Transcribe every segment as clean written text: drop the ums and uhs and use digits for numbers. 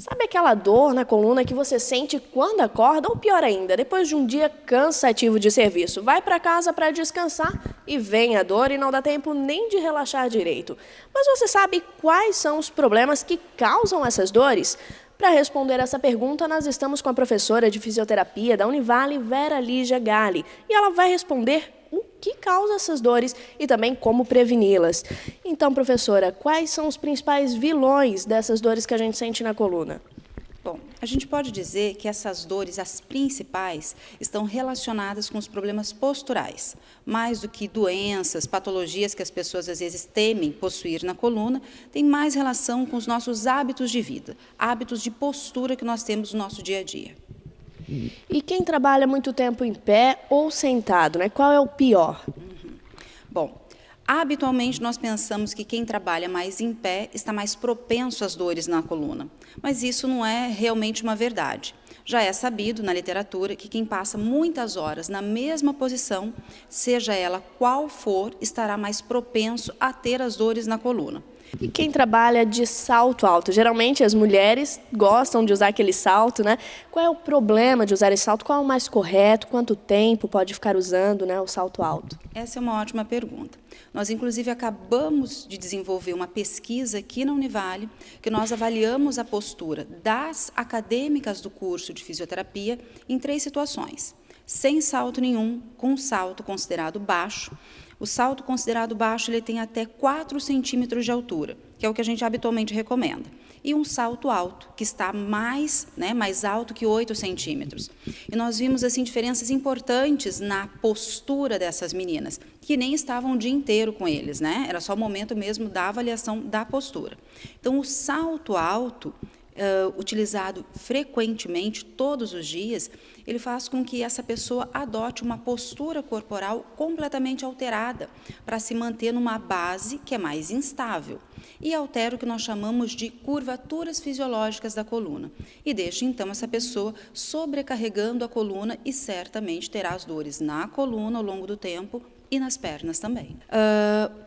Sabe aquela dor na coluna que você sente quando acorda, ou pior ainda, depois de um dia cansativo de serviço? Vai para casa para descansar e vem a dor e não dá tempo nem de relaxar direito. Mas você sabe quais são os problemas que causam essas dores? Para responder essa pergunta, nós estamos com a professora de fisioterapia da Univale, Vera Lígia Galli, e ela vai responder o que causa essas dores e também como preveni-las. Então, professora, quais são os principais vilões dessas dores que a gente sente na coluna? Bom, a gente pode dizer que essas dores, as principais, estão relacionadas com os problemas posturais. Mais do que doenças, patologias que as pessoas às vezes temem possuir na coluna, tem mais relação com os nossos hábitos de vida, hábitos de postura que nós temos no nosso dia a dia. E quem trabalha muito tempo em pé ou sentado, né? Qual é o pior? Bom, habitualmente nós pensamos que quem trabalha mais em pé está mais propenso às dores na coluna, mas isso não é realmente uma verdade. Já é sabido na literatura que quem passa muitas horas na mesma posição, seja ela qual for, estará mais propenso a ter as dores na coluna. E quem trabalha de salto alto? Geralmente as mulheres gostam de usar aquele salto, né? Qual é o problema de usar esse salto? Qual é o mais correto? Quanto tempo pode ficar usando, né, o salto alto? Essa é uma ótima pergunta. Nós, inclusive, acabamos de desenvolver uma pesquisa aqui na Univale, que nós avaliamos a postura das acadêmicas do curso de fisioterapia em 3 situações. Sem salto nenhum, com um salto considerado baixo. O salto considerado baixo ele tem até 4 centímetros de altura, que é o que a gente habitualmente recomenda. E um salto alto, que está mais alto que 8 centímetros. E nós vimos assim diferenças importantes na postura dessas meninas, que nem estavam o dia inteiro com eles, né? Era só o momento mesmo da avaliação da postura. Então, o salto alto, utilizado frequentemente, todos os dias, ele faz com que essa pessoa adote uma postura corporal completamente alterada, para se manter numa base que é mais instável, e altera o que nós chamamos de curvaturas fisiológicas da coluna, e deixa então essa pessoa sobrecarregando a coluna e certamente terá as dores na coluna ao longo do tempo, e nas pernas também.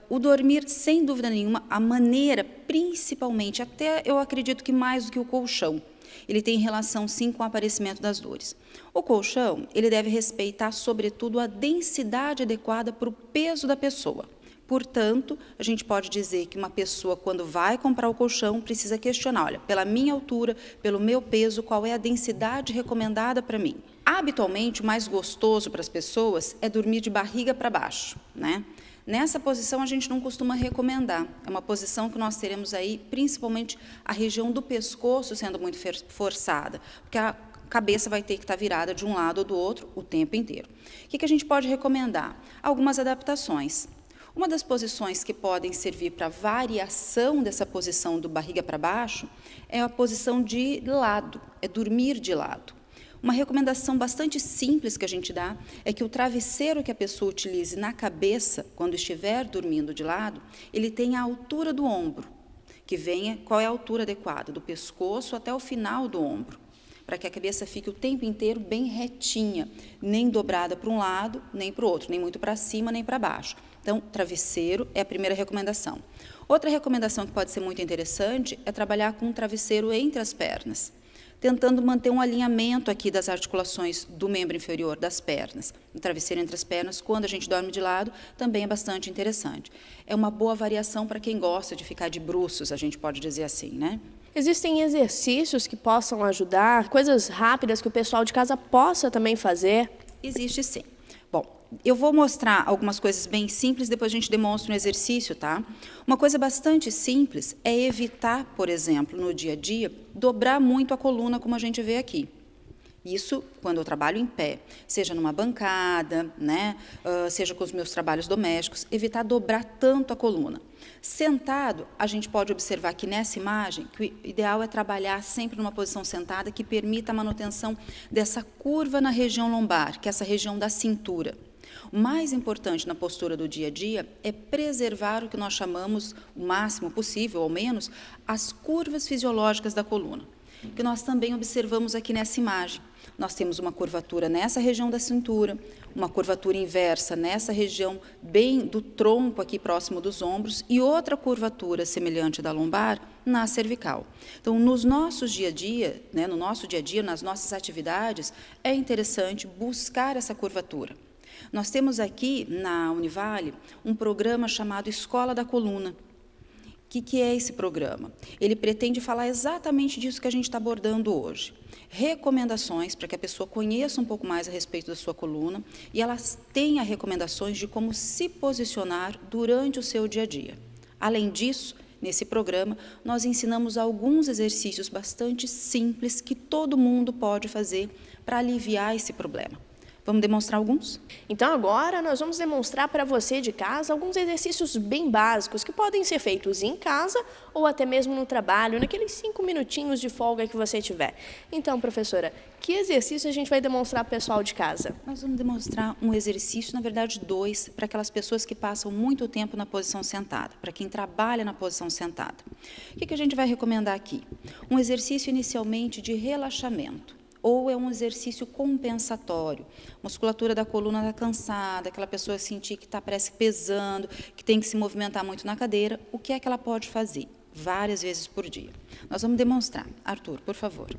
O dormir, sem dúvida nenhuma, a maneira, principalmente, até eu acredito que mais do que o colchão, ele tem relação sim com o aparecimento das dores. O colchão, ele deve respeitar, sobretudo, a densidade adequada para o peso da pessoa. Portanto, a gente pode dizer que uma pessoa, quando vai comprar o colchão, precisa questionar, olha, pela minha altura, pelo meu peso, qual é a densidade recomendada para mim? Habitualmente, o mais gostoso para as pessoas é dormir de barriga para baixo, né? Nessa posição, a gente não costuma recomendar. É uma posição que nós teremos aí, principalmente, a região do pescoço sendo muito forçada, porque a cabeça vai ter que estar virada de um lado ou do outro o tempo inteiro. O que a gente pode recomendar? Algumas adaptações. Uma das posições que podem servir para variação dessa posição do barriga para baixo é a posição de lado, é dormir de lado. Uma recomendação bastante simples que a gente dá é que o travesseiro que a pessoa utilize na cabeça, quando estiver dormindo de lado, ele tenha a altura do ombro, que venha, qual é a altura adequada, do pescoço até o final do ombro, para que a cabeça fique o tempo inteiro bem retinha, nem dobrada para um lado, nem para o outro, nem muito para cima, nem para baixo. Então, travesseiro é a primeira recomendação. Outra recomendação que pode ser muito interessante é trabalhar com um travesseiro entre as pernas, tentando manter um alinhamento aqui das articulações do membro inferior das pernas. O travesseiro entre as pernas, quando a gente dorme de lado, também é bastante interessante. É uma boa variação para quem gosta de ficar de bruços, a gente pode dizer assim, né? Existem exercícios que possam ajudar, coisas rápidas que o pessoal de casa possa também fazer? Existe sim. Bom, eu vou mostrar algumas coisas bem simples, depois a gente demonstra um exercício, tá? Uma coisa bastante simples é evitar, por exemplo, no dia a dia, dobrar muito a coluna, como a gente vê aqui. Isso quando eu trabalho em pé, seja numa bancada, né? Seja com os meus trabalhos domésticos, evitar dobrar tanto a coluna. Sentado, a gente pode observar aqui nessa imagem que o ideal é trabalhar sempre numa posição sentada que permita a manutenção dessa curva na região lombar, que é essa região da cintura. O mais importante na postura do dia a dia é preservar o que nós chamamos, o máximo possível, ao menos, as curvas fisiológicas da coluna. que nós também observamos aqui nessa imagem. Nós temos uma curvatura nessa região da cintura, uma curvatura inversa nessa região bem do tronco aqui próximo dos ombros e outra curvatura semelhante da lombar na cervical. Então, nos nossos dia a dia, né, no nosso dia a dia, nas nossas atividades, é interessante buscar essa curvatura. Nós temos aqui na Univale um programa chamado Escola da Coluna. O que é esse programa? Ele pretende falar exatamente disso que a gente está abordando hoje. Recomendações para que a pessoa conheça um pouco mais a respeito da sua coluna e elas tenha recomendações de como se posicionar durante o seu dia a dia. Além disso, nesse programa, nós ensinamos alguns exercícios bastante simples que todo mundo pode fazer para aliviar esse problema. Vamos demonstrar alguns? Então agora nós vamos demonstrar para você de casa alguns exercícios bem básicos que podem ser feitos em casa ou até mesmo no trabalho, naqueles 5 minutinhos de folga que você tiver. Então, professora, que exercício a gente vai demonstrar para o pessoal de casa? Nós vamos demonstrar um exercício, na verdade 2, para aquelas pessoas que passam muito tempo na posição sentada, para quem trabalha na posição sentada. O que a gente vai recomendar aqui? Um exercício inicialmente de relaxamento. Ou é um exercício compensatório. Musculatura da coluna está cansada, aquela pessoa sentir que está parece pesando, que tem que se movimentar muito na cadeira. O que é que ela pode fazer? Várias vezes por dia. Nós vamos demonstrar. Arthur, por favor.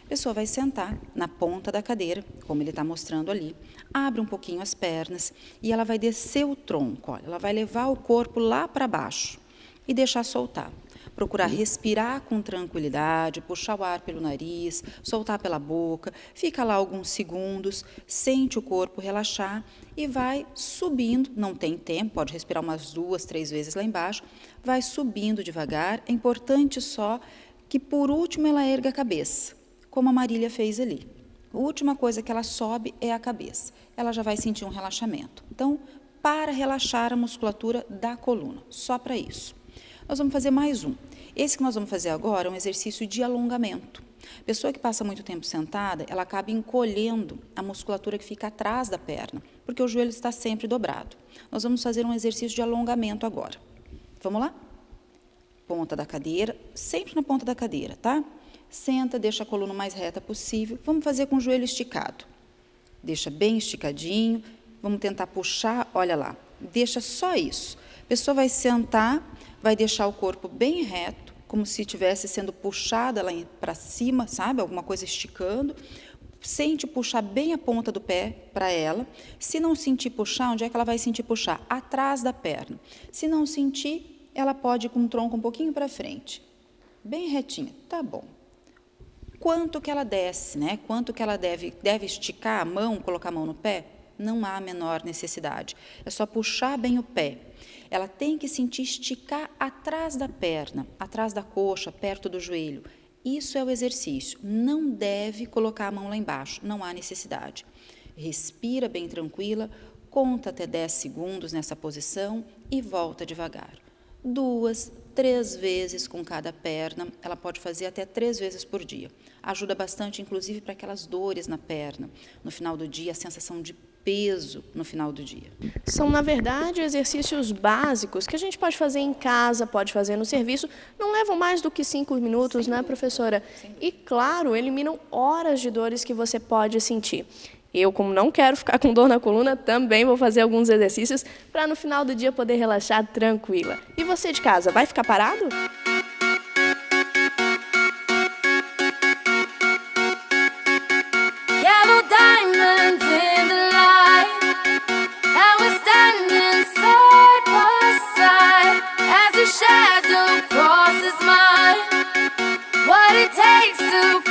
A pessoa vai sentar na ponta da cadeira, como ele está mostrando ali, abre um pouquinho as pernas e ela vai descer o tronco. Olha, ela vai levar o corpo lá para baixo e deixar soltar. Procurar respirar com tranquilidade, puxar o ar pelo nariz, soltar pela boca, fica lá alguns segundos, sente o corpo relaxar e vai subindo, não tem tempo, pode respirar umas 2, 3 vezes lá embaixo, vai subindo devagar, é importante só que por último ela erga a cabeça, como a Marília fez ali. A última coisa que ela sobe é a cabeça, ela já vai sentir um relaxamento. Então, para relaxar a musculatura da coluna, só para isso. Nós vamos fazer mais um. Esse que nós vamos fazer agora é um exercício de alongamento. A pessoa que passa muito tempo sentada, ela acaba encolhendo a musculatura que fica atrás da perna, porque o joelho está sempre dobrado. Nós vamos fazer um exercício de alongamento agora. Vamos lá? Ponta da cadeira, sempre na ponta da cadeira, tá? Senta, deixa a coluna o mais reta possível. Vamos fazer com o joelho esticado. Deixa bem esticadinho. Vamos tentar puxar, olha lá. Deixa só isso. A pessoa vai sentar, vai deixar o corpo bem reto, como se estivesse sendo puxada lá para cima, sabe? Alguma coisa esticando. Sente puxar bem a ponta do pé para ela. Se não sentir puxar, onde é que ela vai sentir puxar? Atrás da perna. Se não sentir, ela pode ir com o tronco um pouquinho para frente. Bem retinha. Tá bom. Quanto que ela desce, né? Quanto que ela deve esticar a mão, colocar a mão no pé? Não há a menor necessidade. É só puxar bem o pé. Ela tem que sentir esticar atrás da perna, atrás da coxa, perto do joelho. Isso é o exercício. Não deve colocar a mão lá embaixo, não há necessidade. Respira bem tranquila, conta até 10 segundos nessa posição e volta devagar. 2, 3 vezes com cada perna, ela pode fazer até 3 vezes por dia. Ajuda bastante, inclusive, para aquelas dores na perna. No final do dia, a sensação de peso no final do dia. São, na verdade, exercícios básicos que a gente pode fazer em casa, pode fazer no serviço. Não levam mais do que 5 minutos, né, professora? E, claro, eliminam horas de dores que você pode sentir. Eu, como não quero ficar com dor na coluna, também vou fazer alguns exercícios para no final do dia poder relaxar tranquila. E você de casa, vai ficar parado? Yellow diamonds in the light, and we're standing side by side as a shadow crosses mine. What it takes to